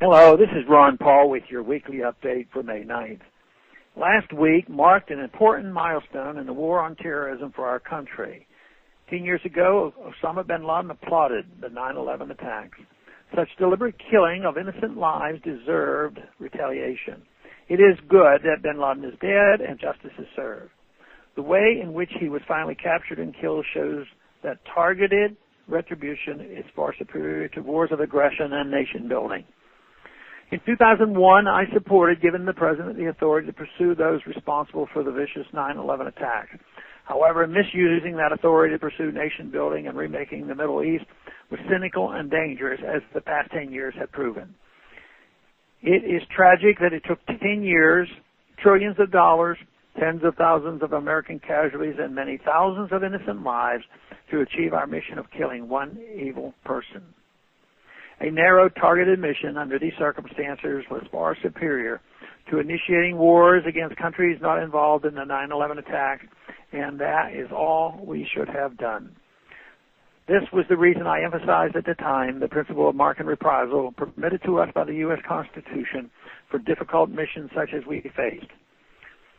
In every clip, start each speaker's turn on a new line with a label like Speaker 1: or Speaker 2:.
Speaker 1: Hello, this is Ron Paul with your weekly update for May 9th. Last week marked an important milestone in the war on terrorism for our country. 10 years ago, Osama bin Laden applauded the 9/11 attacks. Such deliberate killing of innocent lives deserved retaliation. It is good that bin Laden is dead and justice is served. The way in which he was finally captured and killed shows that targeted retribution is far superior to wars of aggression and nation building. In 2001, I supported giving the President the authority to pursue those responsible for the vicious 9/11 attacks. However, misusing that authority to pursue nation building and remaking the Middle East was cynical and dangerous, as the past 10 years have proven. It is tragic that it took 10 years, trillions of dollars, tens of thousands of American casualties, and many thousands of innocent lives to achieve our mission of killing one evil person. A narrow, targeted mission under these circumstances was far superior to initiating wars against countries not involved in the 9/11 attacks, and that is all we should have done. This was the reason I emphasized at the time the principle of Marque and Reprisal permitted to us by the U.S. Constitution for difficult missions such as we faced.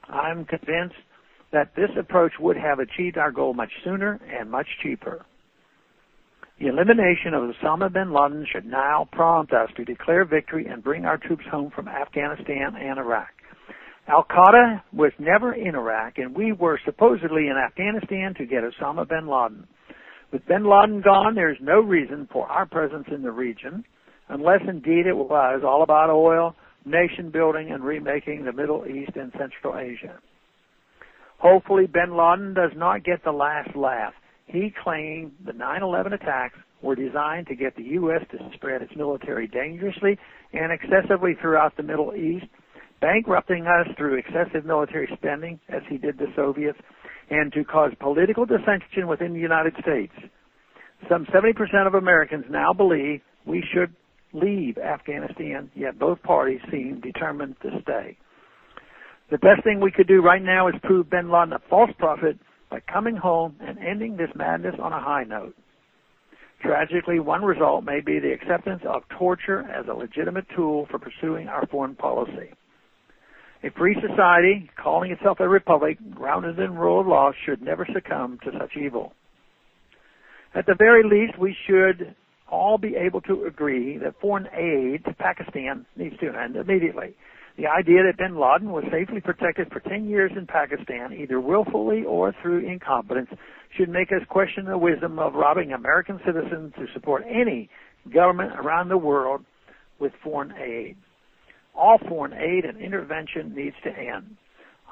Speaker 1: I'm convinced that this approach would have achieved our goal much sooner and much cheaper. The elimination of Osama bin Laden should now prompt us to declare victory and bring our troops home from Afghanistan and Iraq. Al-Qaeda was never in Iraq, and we were supposedly in Afghanistan to get Osama bin Laden. With bin Laden gone, there is no reason for our presence in the region, unless indeed it was all about oil, nation building, and remaking the Middle East and Central Asia. Hopefully bin Laden does not get the last laugh. He claimed the 9/11 attacks were designed to get the U.S. to spread its military dangerously and excessively throughout the Middle East, bankrupting us through excessive military spending, as he did the Soviets, and to cause political dissension within the United States. Some 70% of Americans now believe we should leave Afghanistan, yet both parties seem determined to stay. The best thing we could do right now is prove bin Laden a false prophet by coming home and ending this madness on a high note. Tragically, one result may be the acceptance of torture as a legitimate tool for pursuing our foreign policy. A free society, calling itself a republic, grounded in rule of law, should never succumb to such evil. At the very least, we should all be able to agree that foreign aid to Pakistan needs to end immediately. The idea that bin Laden was safely protected for 10 years in Pakistan, either willfully or through incompetence, should make us question the wisdom of robbing American citizens to support any government around the world with foreign aid. All foreign aid and intervention needs to end.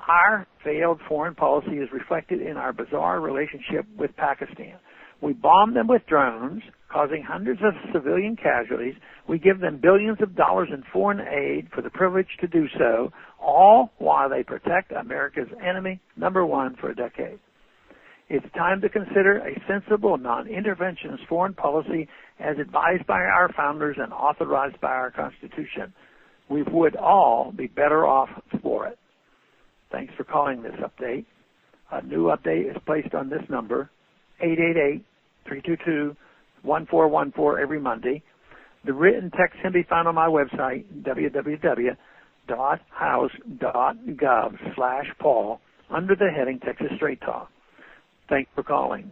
Speaker 1: Our failed foreign policy is reflected in our bizarre relationship with Pakistan. We bomb them with drones, causing hundreds of civilian casualties. We give them billions of dollars in foreign aid for the privilege to do so, all while they protect America's enemy, number one, for a decade. It's time to consider a sensible non-interventionist foreign policy as advised by our founders and authorized by our Constitution. We would all be better off for it. Thanks for calling this update. A new update is placed on this number, 888-322-1414 every Monday. The written text can be found on my website, www.house.gov/Paul, under the heading Texas Straight Talk. Thanks for calling.